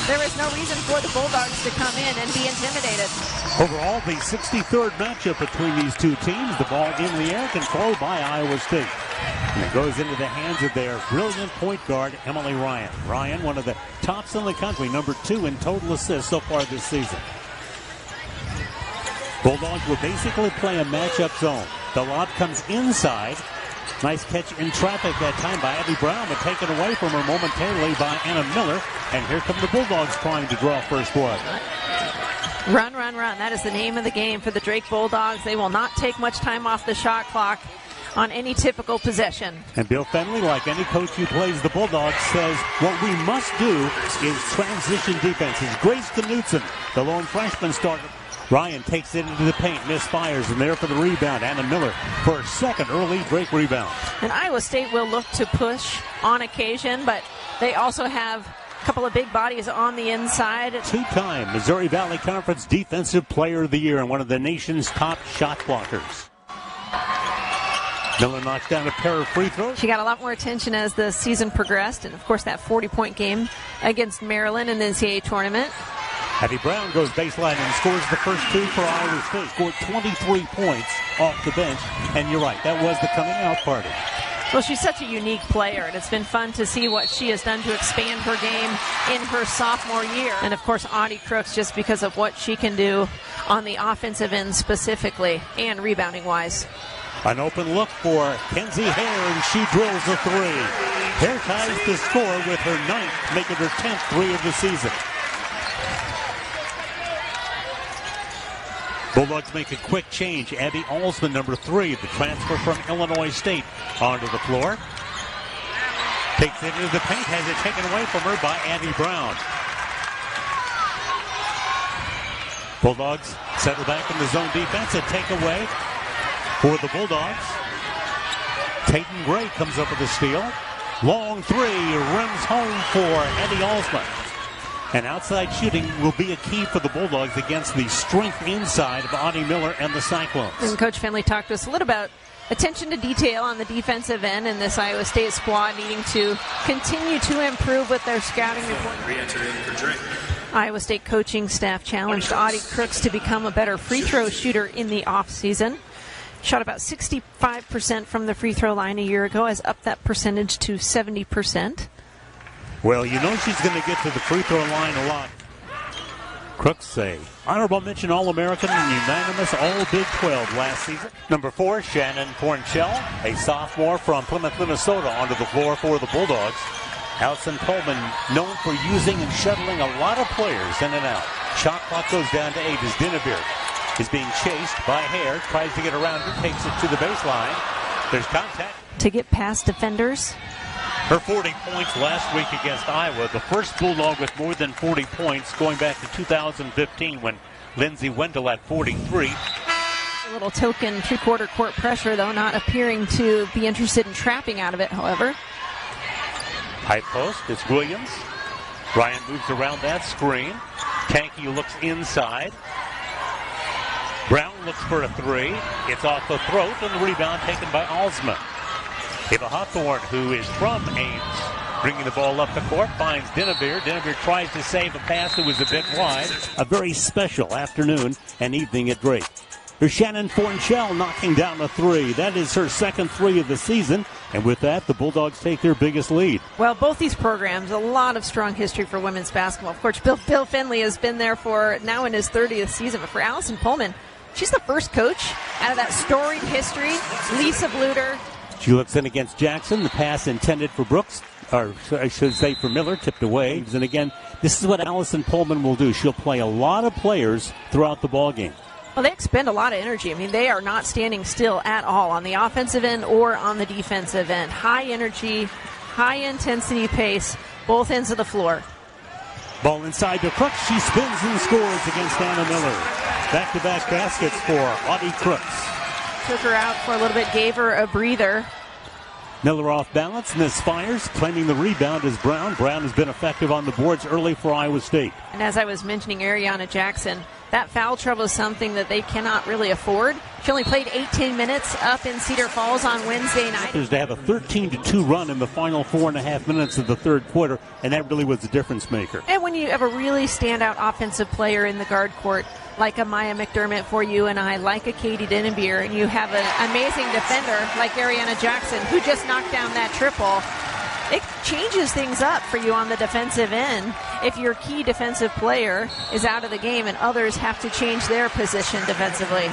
there is no reason for the Bulldogs to come in and be intimidated. Overall, the 63rd matchup between these two teams. The ball in the air, controlled by Iowa State. And it goes into the hands of their brilliant point guard, Emily Ryan. Ryan, one of the tops in the country, number 2 in total assists so far this season. Bulldogs will basically play a matchup zone. The lob comes inside. Nice catch in traffic that time by Addy Brown, but taken away from her momentarily by Anna Miller. And here come the Bulldogs trying to draw first blood. Run, run, run. That is the name of the game for the Drake Bulldogs. They will not take much time off the shot clock on any typical possession. And Bill Fenley, like any coach who plays the Bulldogs, says what we must do is transition defenses. Grace Knutson, the lone freshman starter. Ryan takes it into the paint, misfires, and there for the rebound. Anna Miller for her second early Drake rebound. And Iowa State will look to push on occasion, but they also have a couple of big bodies on the inside. 2-time Missouri Valley Conference Defensive Player of the Year and one of the nation's top shot blockers. Miller knocks down a pair of free throws. She got a lot more attention as the season progressed, and of course that 40-point game against Maryland in the NCAA tournament. Addy Brown goes baseline and scores the first 2 for Iowa State. Scored 23 points off the bench. And you're right, that was the coming out party. Well, she's such a unique player, and it's been fun to see what she has done to expand her game in her sophomore year. And, of course, Audi Crooks, just because of what she can do on the offensive end specifically and rebounding-wise. An open look for Kenzie Hare, and she drills a 3. Hare ties the score with her 9th, making her 10th 3 of the season. Bulldogs make a quick change. Abby Alsman, number 3, the transfer from Illinois State, onto the floor. Takes it into the paint, has it taken away from her by Addy Brown. Bulldogs settle back in the zone defense. A takeaway for the Bulldogs. Tayton Gray comes up with a steal. Long 3, rims home for Abby Alsman. And outside shooting will be a key for the Bulldogs against the strength inside of Audi Miller and the Cyclones. And Coach Fenley talked to us a little about attention to detail on the defensive end and this Iowa State squad needing to continue to improve with their scouting report. Iowa State coaching staff challenged Audi Crooks to become a better free throw shooter in the offseason. Shot about 65% from the free throw line a year ago, has upped that percentage to 70%. Well, you know she's going to get to the free throw line a lot. Crooks, a honorable mention All-American and unanimous All-Big 12 last season. Number 4, Shannon Fornchell, a sophomore from Plymouth, Minnesota, onto the floor for the Bulldogs. Allison Pullman, known for using and shuttling a lot of players in and out. Shot clock goes down to 8 as Dinnebeer is being chased by Hare, tries to get around her, takes it to the baseline. There's contact. To get past defenders. Her 40 points last week against Iowa, the first Bulldog with more than 40 points going back to 2015 when Lindsay Wendell had 43. A little token three-quarter court pressure, though, not appearing to be interested in trapping out of it, however. High post, it's Williams. Ryan moves around that screen. Tanky looks inside. Brown looks for a 3. It's off the throat, and the rebound taken by Alsman. Ava Hawthorne, who is from Ames, bringing the ball up the court, finds Dinnebeer. Dinnebeer tries to save a pass that was a bit wide. A very special afternoon and evening at Drake. Here's Shannon Fornchell knocking down a 3. That is her second 3 of the season. And with that, the Bulldogs take their biggest lead. Well, both these programs, a lot of strong history for women's basketball. Of course, Bill Fenley has been there for now in his 30th season. But for Allison Pullman, she's the first coach out of that storied history. Lisa Bluter. She looks in against Jackson. The pass intended for Brooks, or I should say for Miller, tipped away. And again, this is what Allison Pullman will do. She'll play a lot of players throughout the ballgame. Well, they expend a lot of energy. I mean, they are not standing still at all on the offensive end or on the defensive end. High energy, high intensity pace, both ends of the floor. Ball inside to Crooks. She spins and scores against Anna Miller. Back-to-back baskets for Audi Crooks. Took her out for a little bit, gave her a breather. Miller off balance, misfires, claiming the rebound is Brown. Brown has been effective on the boards early for Iowa State. And as I was mentioning, Arianna Jackson, that foul trouble is something that they cannot really afford. She only played 18 minutes up in Cedar Falls on Wednesday night. Is to have a 13-2 run in the final 4.5 minutes of the third quarter, and that really was the difference maker. And when you have a really standout offensive player in the guard court, like a Maya McDermott for you and I, like a Katie Dennebeer, and you have an amazing defender like Arianna Jackson who just knocked down that triple, it changes things up for you on the defensive end if your key defensive player is out of the game and others have to change their position defensively.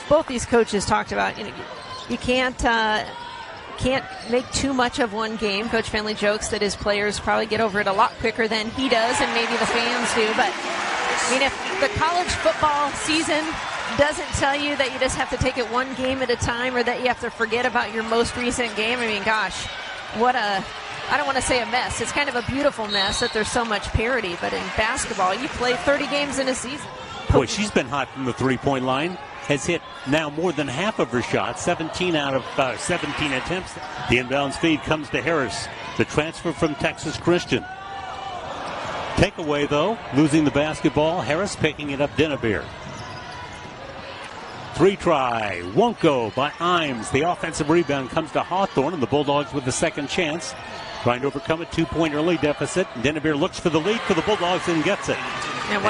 Both these coaches talked about, you can't make too much of one game. Coach Finley jokes that his players probably get over it a lot quicker than he does and maybe the fans do. But, if the college football season doesn't tell you that you just have to take it one game at a time or that you have to forget about your most recent game, gosh, I don't want to say a mess. It's kind of a beautiful mess that there's so much parity. But in basketball, you play 30 games in a season. Boy, she's been hot from the three-point line. Has hit now more than half of her shots, 17 out of 17 attempts. The inbounds feed comes to Harris, the transfer from Texas Christian. Takeaway, though, losing the basketball. Harris picking it up, Dennebeer. Three try, won't go by Imes. The offensive rebound comes to Hawthorne, and the Bulldogs with the second chance. Trying to overcome a 2-point early deficit. Dennebeer looks for the lead for the Bulldogs and gets it. And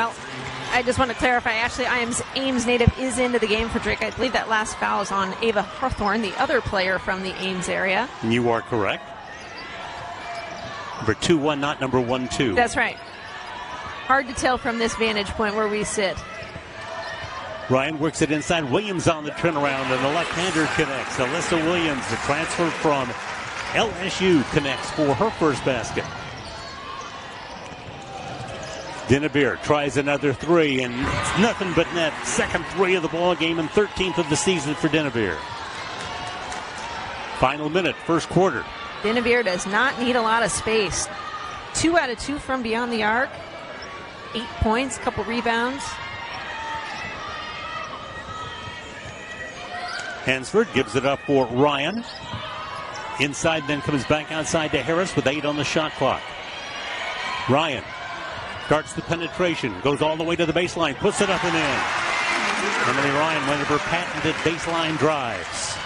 I just want to clarify, Ashley Ames native is into the game for Drake. I believe that last foul is on Ava Hawthorne, the other player from the Ames area. You are correct. Number 2-1, not number 1-2. That's right. Hard to tell from this vantage point where we sit. Ryan works it inside. Williams on the turnaround, and the left-hander connects. Alyssa Williams, the transfer from LSU, connects for her first basket. Dennebeer tries another three, and it's nothing but net. Second three of the ball game and 13th of the season for Dennebeer. Final minute, first quarter. Dennebeer does not need a lot of space. 2 out of 2 from beyond the arc. 8 points, couple rebounds. Hansford gives it up for Ryan. Inside, then comes back outside to Harris with 8 on the shot clock. Ryan starts the penetration, goes all the way to the baseline, puts it up and in. Emily Ryan, one of her patented baseline drives.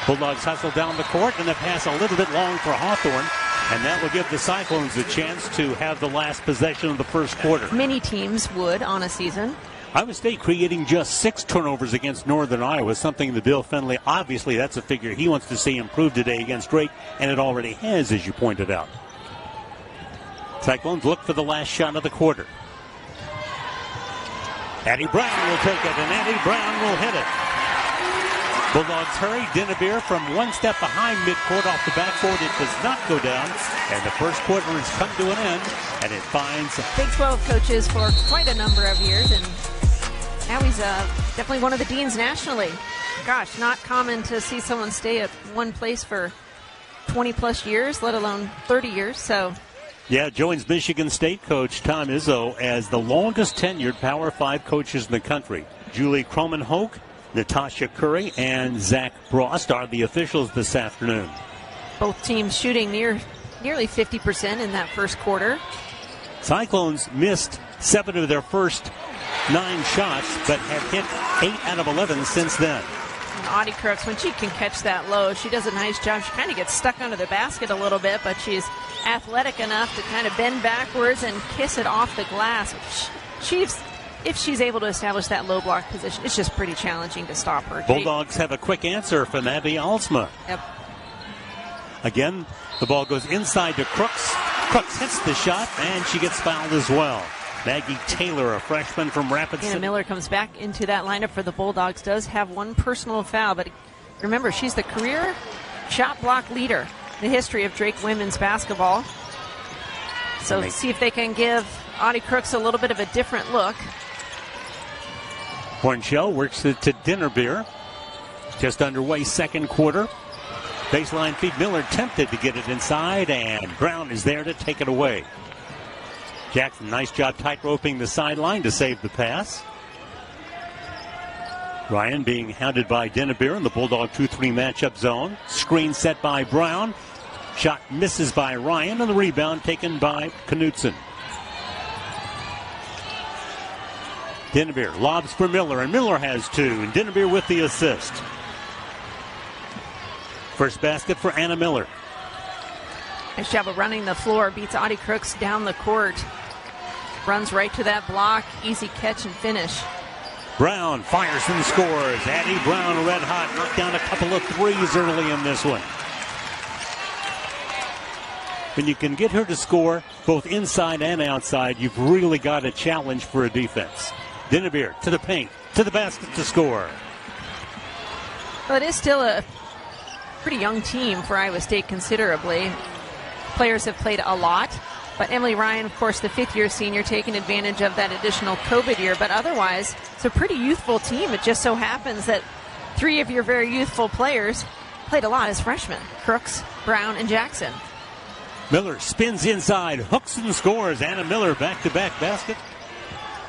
Bulldogs hustle down the court, and the pass a little bit long for Hawthorne, and that will give the Cyclones a chance to have the last possession of the first quarter. Many teams would on a season. Iowa State creating just 6 turnovers against Northern Iowa, something that Bill Finley, obviously that's a figure he wants to see improve today against Drake, and it already has, as you pointed out. Cyclones look for the last shot of the quarter. Addy Brown will take it, and Addy Brown will hit it. Bulldogs hurry. Dennebeer from one step behind midcourt off the backboard. It does not go down, and the first quarter has come to an end, and it finds Big 12 coaches for quite a number of years, and now he's definitely one of the deans nationally. Gosh, not common to see someone stay at one place for 20-plus years, let alone 30 years, so... Yeah, joins Michigan State coach Tom Izzo as the longest tenured Power 5 coaches in the country. Julie Croman-Hoke, Natasha Curry, and Zach Brost are the officials this afternoon. Both teams shooting nearly 50% in that first quarter. Cyclones missed 7 of their first 9 shots, but have hit 8 out of 11 since then. And Audi Crooks, when she can catch that low, she does a nice job. She kind of gets stuck under the basket a little bit, but she's athletic enough to kind of bend backwards and kiss it off the glass. If she's able to establish that low block position, it's just pretty challenging to stop her. Bulldogs have a quick answer from Abby Alsma. Yep. Again, the ball goes inside to Crooks. Crooks hits the shot, and she gets fouled as well. Maggie Taylor, a freshman from Rapid City. Anna Miller comes back into that lineup for the Bulldogs, does have one personal foul, but remember, she's the career shot block leader in the history of Drake women's basketball. So let's see if they can give Audi Crooks a little bit of a different look. Hornshell works it to Dennebeer. Just underway, second quarter. Baseline feed. Miller tempted to get it inside, and Brown is there to take it away. Jackson, nice job tight roping the sideline to save the pass. Ryan being hounded by Dennebeer in the Bulldog 2-3 matchup zone. Screen set by Brown. Shot misses by Ryan, and the rebound taken by Knutson. Dennebeer lobs for Miller, and Miller has 2, and Dennebeer with the assist. First basket for Anna Miller. Nice job of running the floor, beats Audi Crooks down the court. Runs right to that block. Easy catch and finish. Brown fires and scores. Addy Brown red hot. Knocked down a couple of threes early in this one. When you can get her to score both inside and outside, you've really got a challenge for a defense. Dinnebeer to the paint, to the basket to score. Well, it is still a pretty young team for Iowa State considerably. Players have played a lot, but Emily Ryan, of course, the fifth-year senior, taking advantage of that additional COVID year. But otherwise, it's a pretty youthful team. It just so happens that three of your very youthful players played a lot as freshmen: Crooks, Brown, and Jackson. Miller spins inside, hooks and scores. Anna Miller back-to-back basket.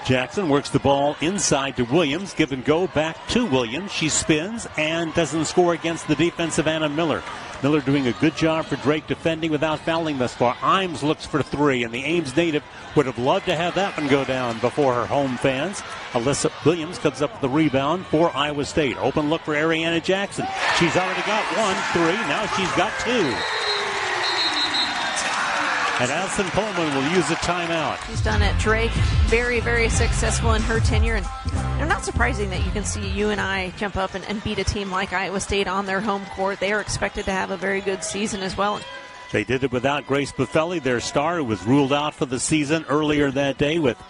Jackson works the ball inside to Williams. Give and go back to Williams. She spins and doesn't score against the defensive Anna Miller. Miller doing a good job for Drake defending without fouling thus far. Imes looks for three, and the Ames native would have loved to have that one go down before her home fans. Alyssa Williams comes up with the rebound for Iowa State. Open look for Arianna Jackson. She's already got 1-3. Now she's got 2. And Allison Coleman will use a timeout. She's done at Drake. Very, very successful in her tenure. And not surprising that you can see UNI jump up and beat a team like Iowa State on their home court. They are expected to have a very good season as well. They did it without Grace Buffelli, their star, who was ruled out for the season earlier that day with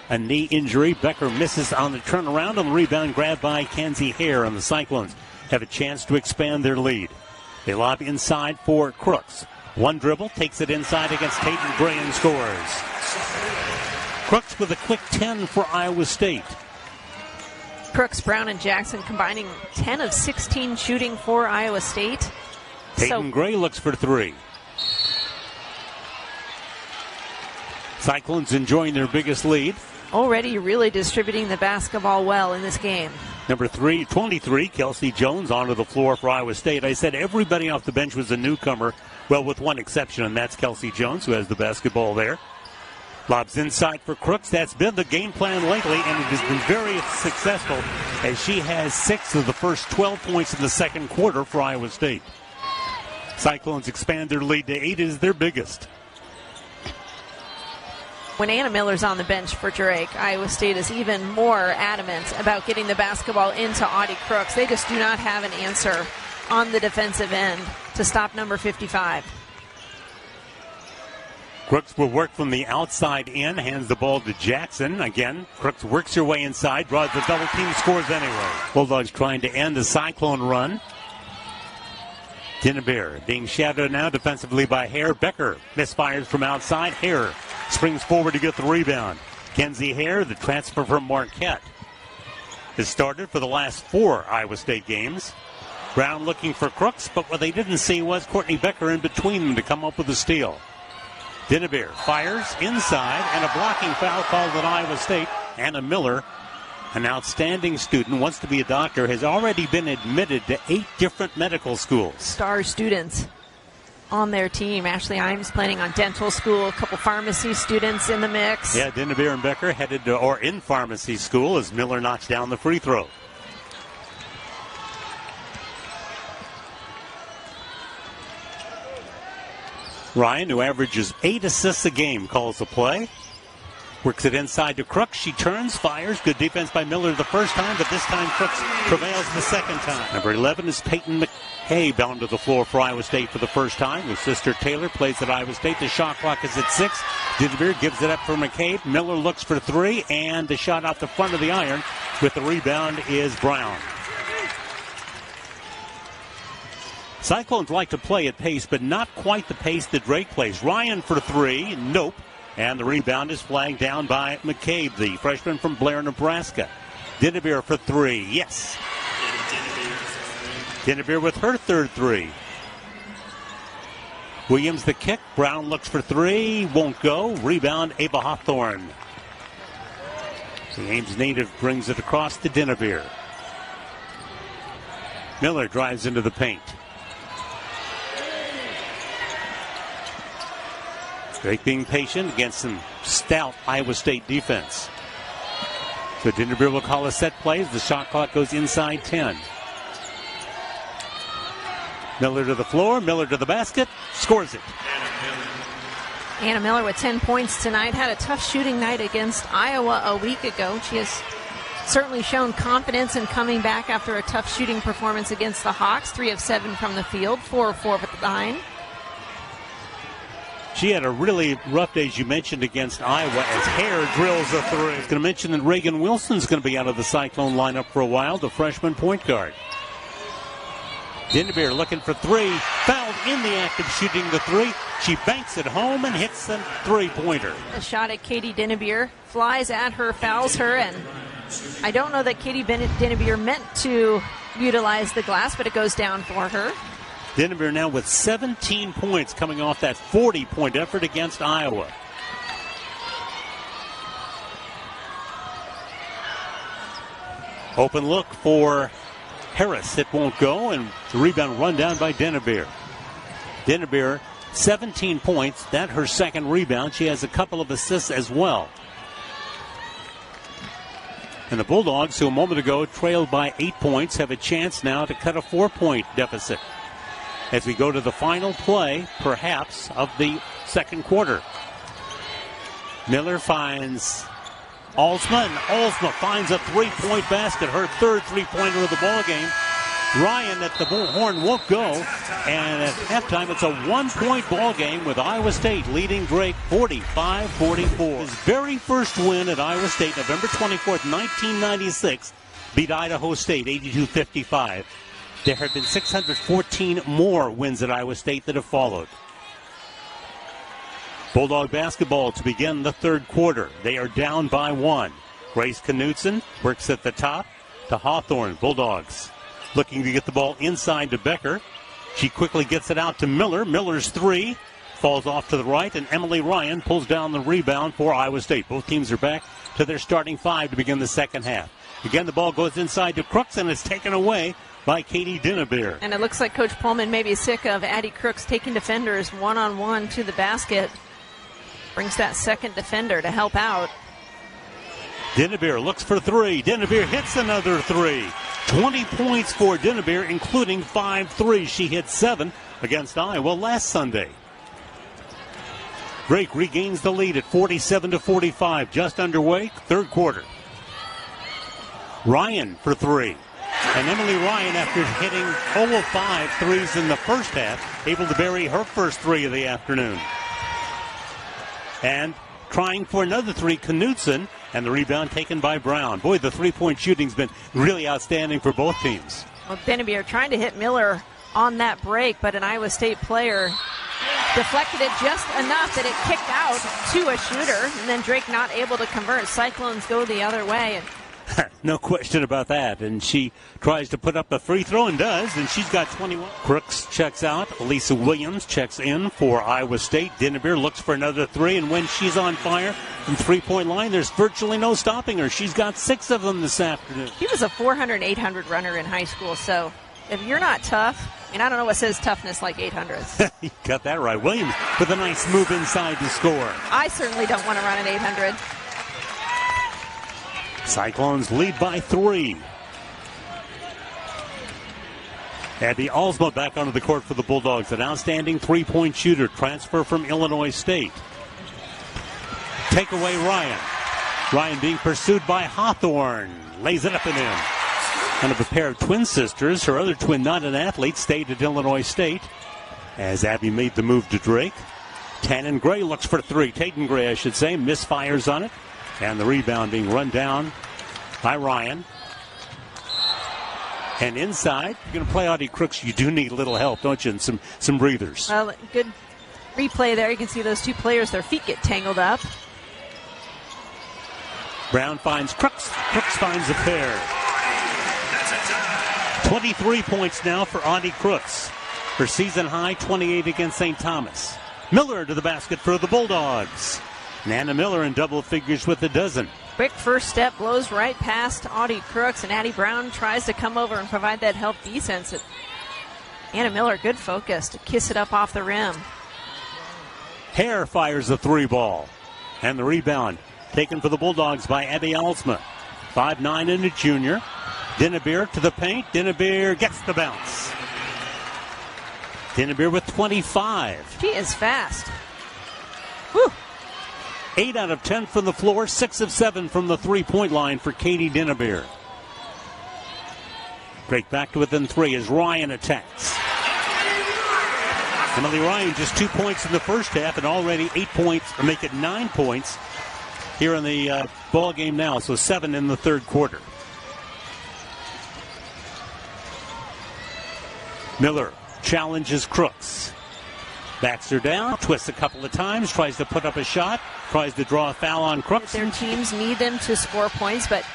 a knee injury. Becker misses on the turnaround, on the rebound grabbed by Kenzie Hare, and the Cyclones have a chance to expand their lead. They lob inside for Crooks. One dribble, takes it inside against Peyton Gray and scores. Crooks with a quick 10 for Iowa State. Crooks, Brown, and Jackson combining 10 of 16 shooting for Iowa State. Peyton Gray looks for 3. Cyclones enjoying their biggest lead. Already really distributing the basketball well in this game. Number 23, Kelsey Jones, onto the floor for Iowa State. I said everybody off the bench was a newcomer. Well, with one exception, and that's Kelsey Jones, who has the basketball there. Lobs inside for Crooks. That's been the game plan lately, and it has been very successful as she has 6 of the first 12 points in the second quarter for Iowa State. Cyclones expand their lead to 8 is their biggest. When Anna Miller's on the bench for Drake, Iowa State is even more adamant about getting the basketball into Audi Crooks. They just do not have an answer on the defensive end to stop number 55. Crooks will work from the outside in, hands the ball to Jackson. Again, Crooks works her way inside, draws the double team, scores anyway. Bulldogs trying to end the Cyclone run. Dinnebeer being shadowed now defensively by Hare. Becker misfires from outside. Hare springs forward to get the rebound. Kenzie Hare, the transfer from Marquette, has started for the last 4 Iowa State games. Brown looking for Crooks, but what they didn't see was Courtney Becker in between them to come up with a steal. Dinnebeer fires inside, and a blocking foul called at Iowa State. Anna Miller, an outstanding student, wants to be a doctor, has already been admitted to 8 different medical schools. Star students on their team. Ashley Imes planning on dental school, a couple pharmacy students in the mix. Yeah, Dinnebeer and Becker headed to, or in pharmacy school as Miller knocks down the free throw. Ryan, who averages 8 assists a game, calls the play. Works it inside to Crooks. She turns, fires. Good defense by Miller the first time, but this time Crooks prevails the second time. Number 11 is Peyton McKay, bound to the floor for Iowa State for the first time. Her sister Taylor plays at Iowa State. The shot clock is at 6. Dinnebeer gives it up for McKay. Miller looks for 3, and the shot off the front of the iron with the rebound is Brown. Cyclones like to play at pace, but not quite the pace that Drake plays. Ryan for 3, nope. And the rebound is flagged down by McCabe, the freshman from Blair, Nebraska. Dinnebeer for 3, yes. Dinnebeer with her third 3. Williams the kick. Brown looks for 3, won't go. Rebound, Ava Hawthorne. The Ames native brings it across to Dinnebeer. Miller drives into the paint. Drake being patient against some stout Iowa State defense. So Dinnebeer will call a set play as the shot clock goes inside 10. Miller to the floor, Miller to the basket, scores it. Anna Miller with 10 points tonight. Had a tough shooting night against Iowa a week ago. She has certainly shown confidence in coming back after a tough shooting performance against the Hawks. 3 of 7 from the field, 4 of 4 at the line. She had a really rough day, as you mentioned, against Iowa as Hare drills a three. I was going to mention that Reagan Wilson's going to be out of the Cyclone lineup for a while, the freshman point guard. Dinnebeer looking for three, fouled in the act of shooting the three. She banks it home and hits the three-pointer. A shot at Katie Dinnebeer, flies at her, fouls her, and I don't know that Katie Dinnebeer meant to utilize the glass, but it goes down for her. Dinnebeer now with 17 points coming off that 40-point effort against Iowa. Open look for Harris. It won't go, and the rebound run down by Dinnebeer. Dinnebeer, 17 points. That's her second rebound. She has a couple of assists as well. And the Bulldogs, who a moment ago trailed by 8 points, have a chance now to cut a 4-point deficit as we go to the final play, perhaps, of the second quarter. Miller finds Alsma, and Alsma finds a three-point basket, her third three-pointer of the ball game. Ryan at the horn won't go, and at halftime it's a one-point ball game with Iowa State leading Drake 45-44. His very first win at Iowa State, November 24th, 1996, beat Idaho State 82-55. There have been 614 more wins at Iowa State that have followed. Bulldog basketball to begin the third quarter. They are down by 1. Grace Knutson works at the top to Hawthorne. Bulldogs looking to get the ball inside to Becker. She quickly gets it out to Miller. Miller's three falls off to the right, and Emily Ryan pulls down the rebound for Iowa State. Both teams are back to their starting 5 to begin the second half. Again, the ball goes inside to Crooks, and it's taken away by Katie Dinnebeer. And it looks like Coach Pullman may be sick of Audi Crooks taking defenders one-on-one to the basket. Brings that second defender to help out. Dinnebeer looks for three. Dinnebeer hits another three. 20 points for Dinnebeer, including 5 threes. She hit 7 against Iowa last Sunday. Drake regains the lead at 47-45. Just underway, third quarter. Ryan for three. And Emily Ryan, after hitting 0 of 5 threes in the first half, able to bury her first three of the afternoon. And trying for another three, Knutson, and the rebound taken by Brown. Boy, the three-point shooting's been really outstanding for both teams. Well, Dinnebeer trying to hit Miller on that break, but an Iowa State player deflected it just enough that it kicked out to a shooter, and then Drake not able to convert. Cyclones go the other way. No question about that. And she tries to put up a free throw and does, and she's got 21. Crooks checks out. Elisa Williams checks in for Iowa State. Dinnebeer looks for another three, and when she's on fire from three-point line, there's virtually no stopping her. She's got 6 of them this afternoon. She was a 400, 800 runner in high school, so if you're not tough, I don't know what says toughness like 800s. You got that right. Williams with a nice move inside to score. I certainly don't want to run an 800. Cyclones lead by 3. Abby Alsma back onto the court for the Bulldogs. An outstanding three-point shooter. Transfer from Illinois State. Take away Ryan. Ryan being pursued by Hawthorne. Lays it up and in. Kind of a pair of twin sisters. Her other twin, not an athlete, stayed at Illinois State as Abby made the move to Drake. Tannen Gray looks for three. Tatum Gray, I should say, misfires on it. And the rebound being run down by Ryan. And inside, you're going to play Audi Crooks. You do need a little help, don't you? And some breathers. Well, good replay there. You can see those two players, their feet get tangled up. Brown finds Crooks. Crooks finds a pair. 23 points now for Audi Crooks. Her season high, 28 against St. Thomas. Miller to the basket for the Bulldogs. Nana Miller in double figures with a dozen. Quick first step, blows right past Audi Crooks, and Addy Brown tries to come over and provide that help defense. Anna Miller, good focus to kiss it up off the rim. Hare fires the three ball. And the rebound taken for the Bulldogs by Abby Alsma. 5'9" and a junior. Dinnebeer to the paint. Dinnebeer gets the bounce. Dinnebeer with 25. She is fast. 8 out of 10 from the floor, 6 of 7 from the three-point line for Katie Dinnebeer. Drake back to within 3 as Ryan attacks. Emily Ryan just 2 points in the first half and already 8 points, or make it 9 points here in the ball game now, so 7 in the third quarter. Miller challenges Crooks. Backs her down, twists a couple of times, tries to put up a shot, tries to draw a foul on Crooks. Their teams need them to score points, but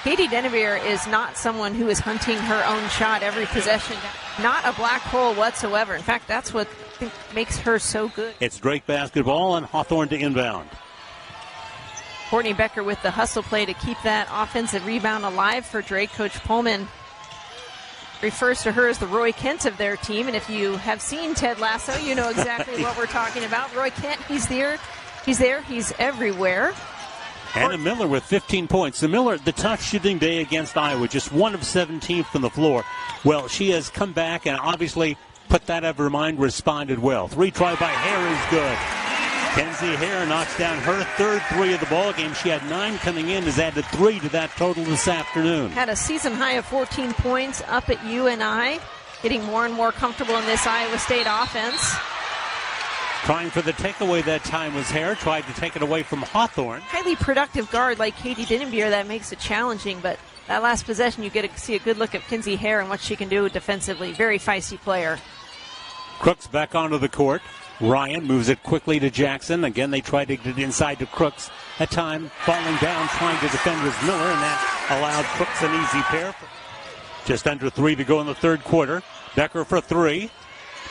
Katie Dinnebeer is not someone who is hunting her own shot every possession. Not a black hole whatsoever. In fact, that's what I think makes her so good. It's Drake basketball and Hawthorne to inbound. Courtney Becker with the hustle play to keep that offensive rebound alive for Drake. Coach Pullman refers to her as the Roy Kent of their team. And if you have seen Ted Lasso, you know exactly what we're talking about. Roy Kent, he's there, he's everywhere. Anna Miller with 15 points. The Miller, the tough shooting day against Iowa, just 1 of 17 from the floor. Well, she has come back and obviously put that out of her mind, responded well. 3 try by Hare is good. Kenzie Hare knocks down her third 3 of the ball game. She had 9 coming in, has added 3 to that total this afternoon. Had a season high of 14 points up at UNI, getting more and more comfortable in this Iowa State offense. Trying for the takeaway that time was Hare. Tried to take it away from Hawthorne. Highly productive guard like Katie Dinnebeer, that makes it challenging, but that last possession you get to see a good look at Kenzie Hare and what she can do defensively. Very feisty player. Crooks back onto the court. Ryan moves it quickly to Jackson. Again, they tried to get it inside to Crooks. At time, falling down, trying to defend was Miller, and that allowed Crooks an easy pair. Just under 3 to go in the third quarter. Becker for 3.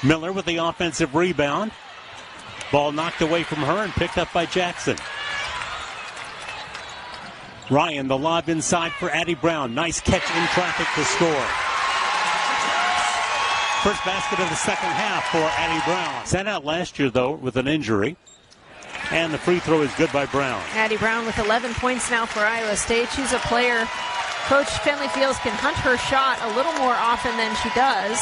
Miller with the offensive rebound. Ball knocked away from her and picked up by Jackson. Ryan, the lob inside for Addy Brown. Nice catch in traffic to score. First basket of the second half for Addy Brown. Sat out last year, though, with an injury. And the free throw is good by Brown. Addy Brown with 11 points now for Iowa State. She's a player Coach Finley feels can hunt her shot a little more often than she does.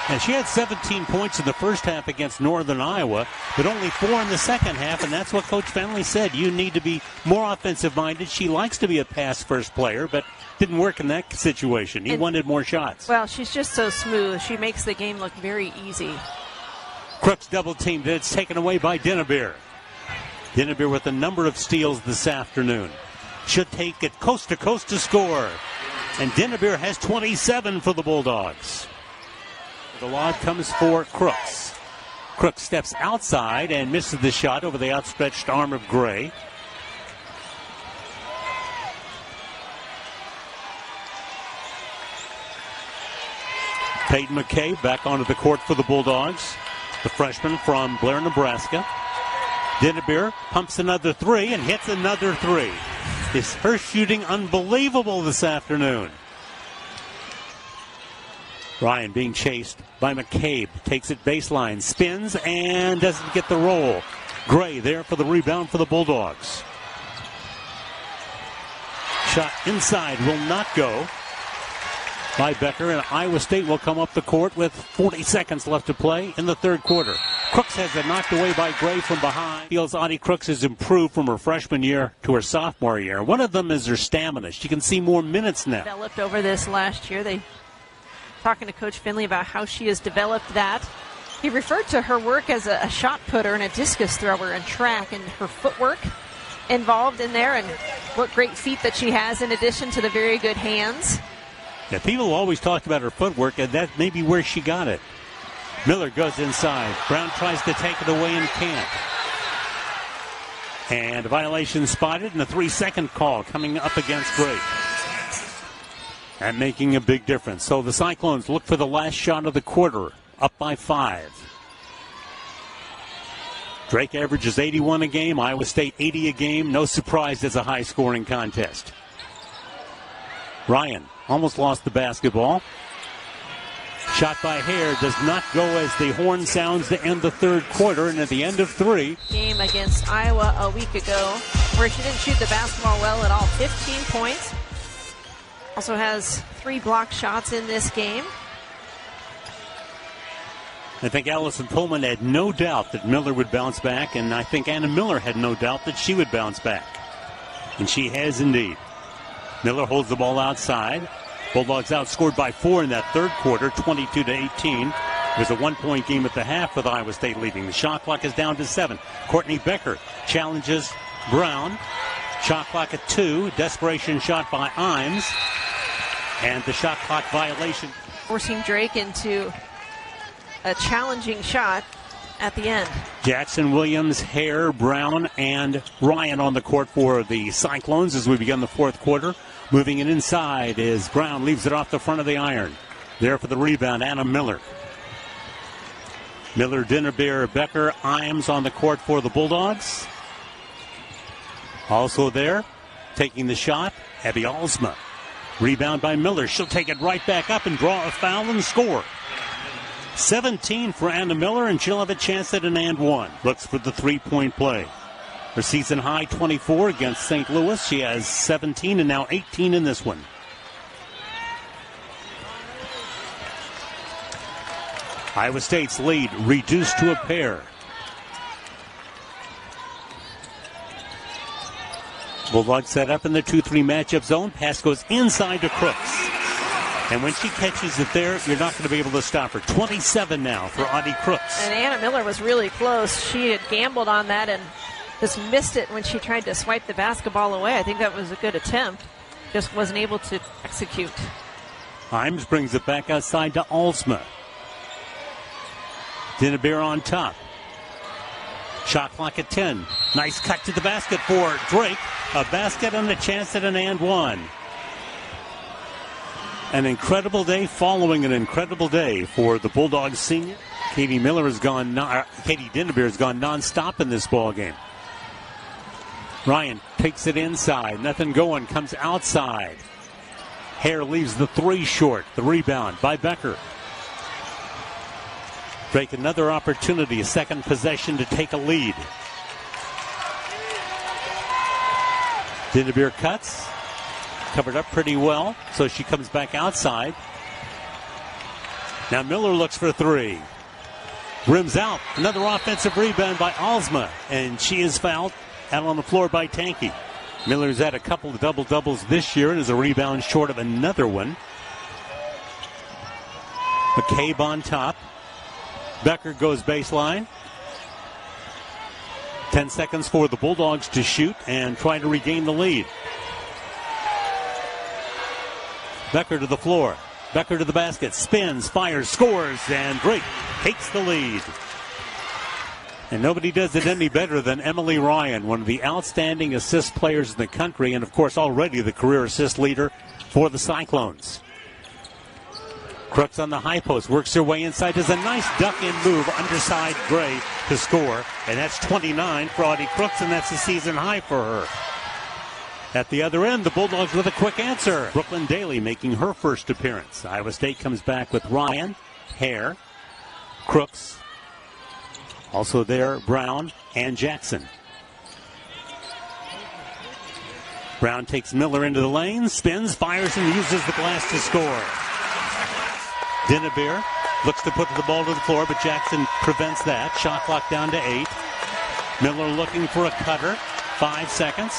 And she had 17 points in the first half against Northern Iowa, but only 4 in the second half, and that's what Coach Finley said. You need to be more offensive-minded. She likes to be a pass-first player, but didn't work in that situation. He wanted more shots. Well, she's just so smooth. She makes the game look very easy. Crooks double-teamed. It's taken away by Dinnebeer. Dinnebeer with a number of steals this afternoon. Should take it coast-to-coast to score. And Dinnebeer has 27 for the Bulldogs. The lob comes for Crooks. Crooks steps outside and misses the shot over the outstretched arm of Gray. Peyton McKay back onto the court for the Bulldogs. The freshman from Blair, Nebraska. Dinnebeer pumps another 3 and hits another 3. Is her shooting unbelievable this afternoon? Ryan being chased by McCabe. Takes it baseline, spins, and doesn't get the roll. Gray there for the rebound for the Bulldogs. Shot inside will not go by Becker, and Iowa State will come up the court with 40 seconds left to play in the third quarter. Crooks has it knocked away by Gray from behind. Feels Audi Crooks has improved from her freshman year to her sophomore year. One of them is her stamina. She can see more minutes now. Developed over this last year. They talking to Coach Finley about how she has developed that. He referred to her work as a shot putter and a discus thrower and track, and her footwork involved in there, and what great feet that she has in addition to the very good hands. Yeah, people always talked about her footwork, and that may be where she got it. Miller goes inside. Brown tries to take it away and can't. And a violation spotted, and a 3-second call coming up against Drake. And making a big difference. So the Cyclones look for the last shot of the quarter, up by 5. Drake averages 81 a game, Iowa State 80 a game. No surprise, it's a high-scoring contest. Ryan almost lost the basketball. Shot by Hare does not go as the horn sounds to end the third quarter, and at the end of 3. Game against Iowa a week ago where she didn't shoot the basketball well at all. 15 points. Also has 3 block shots in this game. I think Allison Pullman had no doubt that Miller would bounce back, and I think Anna Miller had no doubt that she would bounce back. And she has indeed. Miller holds the ball outside. Bulldogs outscored by 4 in that third quarter, 22-18. It was a 1-point game at the half with Iowa State leading. The shot clock is down to 7. Courtney Becker challenges Brown. Shot clock at 2. Desperation shot by AMES. And the shot clock violation. Forcing Drake into a challenging shot at the end. Jackson, Williams, Hare, Brown, and Ryan on the court for the Cyclones as we begin the fourth quarter. Moving it inside is Brown, leaves it off the front of the iron. There for the rebound, Anna Miller. Miller, Dinnerbeer, Becker, AMES on the court for the Bulldogs. Also there, taking the shot, Abby Alsma. Rebound by Miller. She'll take it right back up and draw a foul and score. 17 for Anna Miller, and she'll have a chance at an and one. Looks for the three-point play. Her season high 24 against St. Louis. She has 17 and now 18 in this one. Iowa State's lead reduced to a pair. Bulldogs set up in the 2-3 matchup zone. Pass goes inside to Crooks. And when she catches it there, you're not going to be able to stop her. 27 now for Audi Crooks. And Anna Miller was really close. She had gambled on that and just missed it when she tried to swipe the basketball away. I think that was a good attempt. Just wasn't able to execute. AMES brings it back outside to Alsma. Dinnerbeer on top. Shot clock at 10. Nice cut to the basket for Drake. A basket and a chance at an and one. An incredible day following an incredible day for the Bulldogs senior. Katie Dinnerbeer has gone nonstop in this ball game. Ryan takes it inside. Nothing going. Comes outside. Hare leaves the three short. The rebound by Becker. Drake another opportunity. A second possession to take a lead. Dinnerbeer cuts. Covered up pretty well, so she comes back outside. Now Miller looks for three. Rims out. Another offensive rebound by Alsma, and she is fouled out on the floor by Tanky. Miller's had a couple of double-doubles this year and is a rebound short of another one. McCabe on top. Becker goes baseline. 10 seconds for the Bulldogs to shoot and try to regain the lead. Becker to the floor. Becker to the basket. Spins, fires, scores, and Drake takes the lead. And nobody does it any better than Emily Ryan, one of the outstanding assist players in the country, and of course already the career assist leader for the Cyclones. Crooks on the high post, works her way inside, does a nice duck-in move underside Gray to score, and that's 29 for Audi Crooks, and that's a season high for her. At the other end, the Bulldogs with a quick answer. Brooklyn Daly making her first appearance. Iowa State comes back with Ryan, Hare, Crooks. Also there, Brown and Jackson. Brown takes Miller into the lane, spins, fires, and uses the glass to score. Dinnerbeer looks to put the ball to the floor, but Jackson prevents that. Shot clock down to 8. Miller looking for a cutter. 5 seconds.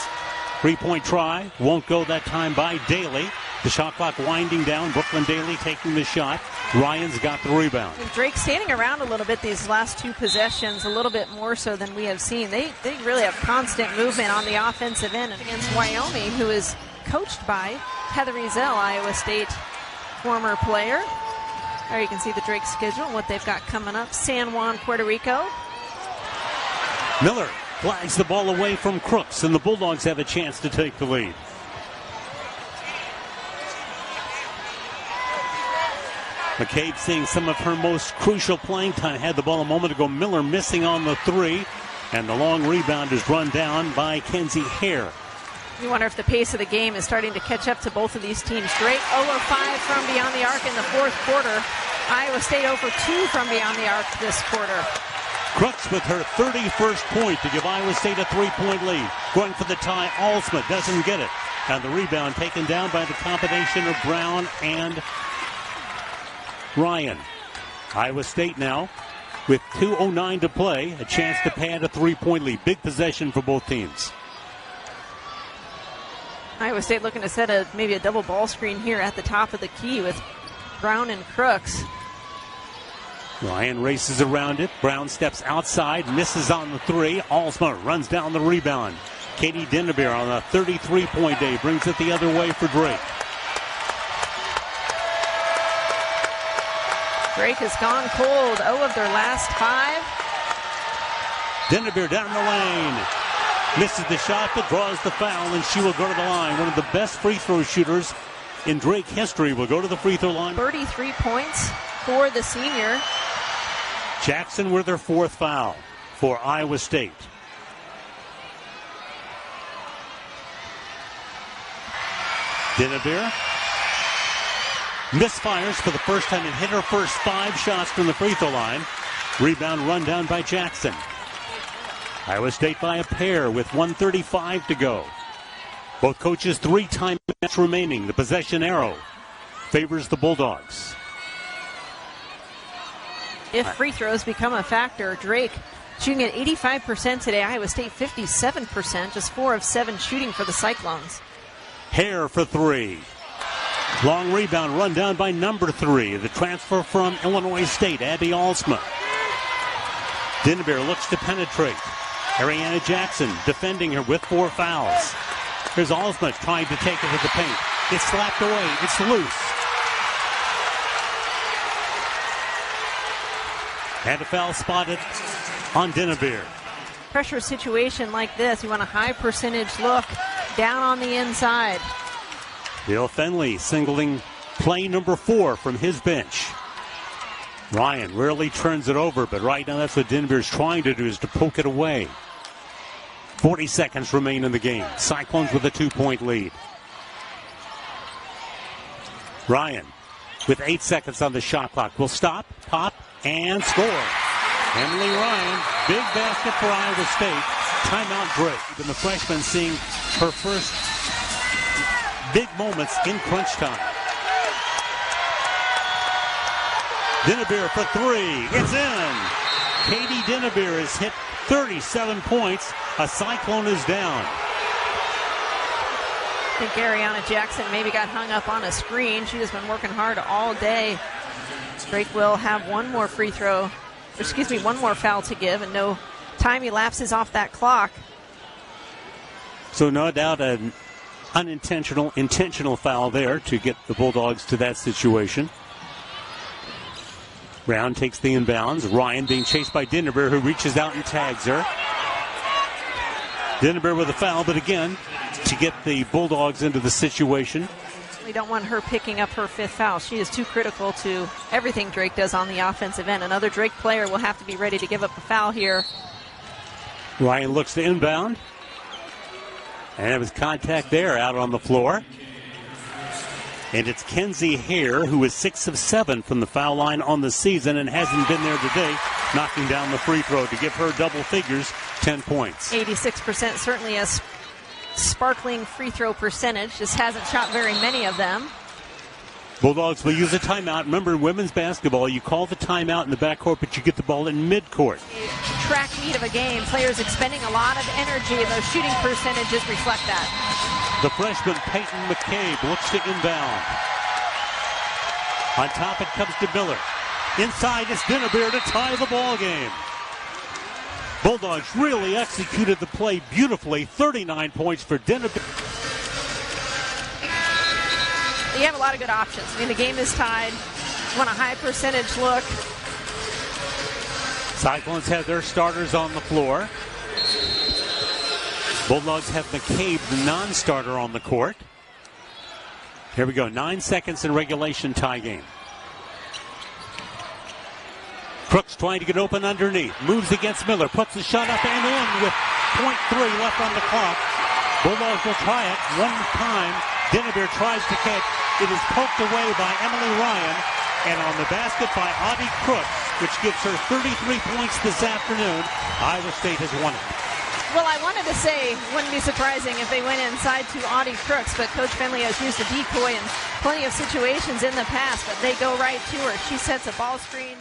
Three-point try. Won't go that time by Daly. The shot clock winding down. Brooklyn Daly taking the shot. Ryan's got the rebound. And Drake standing around a little bit these last two possessions, a little bit more so than we have seen. They really have constant movement on the offensive end against Wyoming, who is coached by Heather Ezel, Iowa State former player. There you can see the Drake schedule, what they've got coming up. San Juan, Puerto Rico. Miller flags the ball away from Crooks, and the Bulldogs have a chance to take the lead. McCabe seeing some of her most crucial playing time. Had the ball a moment ago. Miller missing on the three, and the long rebound is run down by Kenzie Hare. You wonder if the pace of the game is starting to catch up to both of these teams. Drake 0 of 5 from beyond the arc in the fourth quarter. Iowa State 0 for 2 from beyond the arc this quarter. Crooks with her 31st point to give Iowa State a 3-point lead. Going for the tie, Alsma doesn't get it. And the rebound taken down by the combination of Brown and Ryan. Iowa State now with 2:09 to play. A chance to pad a 3-point lead. Big possession for both teams. Iowa State looking to set maybe a double ball screen here at the top of the key with Brown and Crooks. Ryan races around it. Brown steps outside, misses on the 3. Alsma runs down the rebound. Katie Dinnebeer on a 33-point day brings it the other way for Drake. Drake has gone cold. 0 of their last 5. Dinnebeer down the lane. Misses the shot, but draws the foul, and she will go to the line. One of the best free throw shooters in Drake history will go to the free throw line. 33 points for the senior. Jackson with their 4th foul for Iowa State. Dinnebeer misfires for the first time and hit her first 5 shots from the free throw line. Rebound run down by Jackson. Iowa State by a pair with 1:35 to go. Both coaches 3 timeouts remaining. The possession arrow favors the Bulldogs. If free throws become a factor, Drake shooting at 85% today. Iowa State 57%, just 4 of 7 shooting for the Cyclones. Hare for 3. Long rebound run down by number 3. The transfer from Illinois State, Abby Alsma. Dinnebeer looks to penetrate. Arianna Jackson defending her with 4 fouls. Here's Alsma trying to take it to the paint. It's slapped away. It's loose. And a foul spotted on Dinnebeer. Pressure situation like this, you want a high percentage look down on the inside. Bill Fenley singling play number 4 from his bench. Ryan rarely turns it over, but right now that's what Dinnebeer's trying to do, is to poke it away. 40 seconds remain in the game. Cyclones with a 2-point lead. Ryan with 8 seconds on the shot clock will stop, pop, and score. Emily Ryan, big basket for Iowa State. Timeout Drake. And the freshman seeing her first big moments in crunch time. Dinnebeer for 3. It's in. Katie Dinnebeer has hit 37 points. A Cyclone is down. I think Arianna Jackson maybe got hung up on a screen. She has been working hard all day. Drake will have one more foul to give, and no time elapses off that clock. So no doubt an intentional foul there to get the Bulldogs to that situation. Brown takes the inbounds. Ryan being chased by Dinnebeer, who reaches out and tags her. Dinnebeer with a foul, but again, to get the Bulldogs into the situation. We don't want her picking up her 5th foul. She is too critical to everything Drake does on the offensive end. Another Drake player will have to be ready to give up a foul here. Ryan looks to inbound. And there was contact there out on the floor. And it's Kenzie Hare, who is 6 of 7 from the foul line on the season and hasn't been there today, knocking down the free throw to give her double figures, 10 points. 86%, certainly a sparkling free throw percentage. Just hasn't shot very many of them. Bulldogs will use a timeout. Remember, in women's basketball, you call the timeout in the backcourt, but you get the ball in midcourt. Track meet of a game. Players expending a lot of energy, and those shooting percentages reflect that. The freshman Peyton McCabe looks to inbound. On top it comes to Miller. Inside it's Dinnebeer to tie the ball game. Bulldogs really executed the play beautifully. 39 points for Dinnebeer. You have a lot of good options. I mean, the game is tied. You want a high percentage look. Cyclones have their starters on the floor. Bulldogs have McCabe, the non-starter, on the court. Here we go. 9 seconds in regulation tie game. Crooks trying to get open underneath. Moves against Miller. Puts the shot up and in with .3 left on the clock. Bulldogs will try it one time. Dinnebeer tries to catch. It is poked away by Emily Ryan. And on the basket by Audi Crooks, which gives her 33 points this afternoon. Iowa State has won it. Well, I wanted to say, wouldn't be surprising if they went inside to Audi Crooks, but Coach Fenley has used a decoy in plenty of situations in the past, but they go right to her. She sets a ball screen.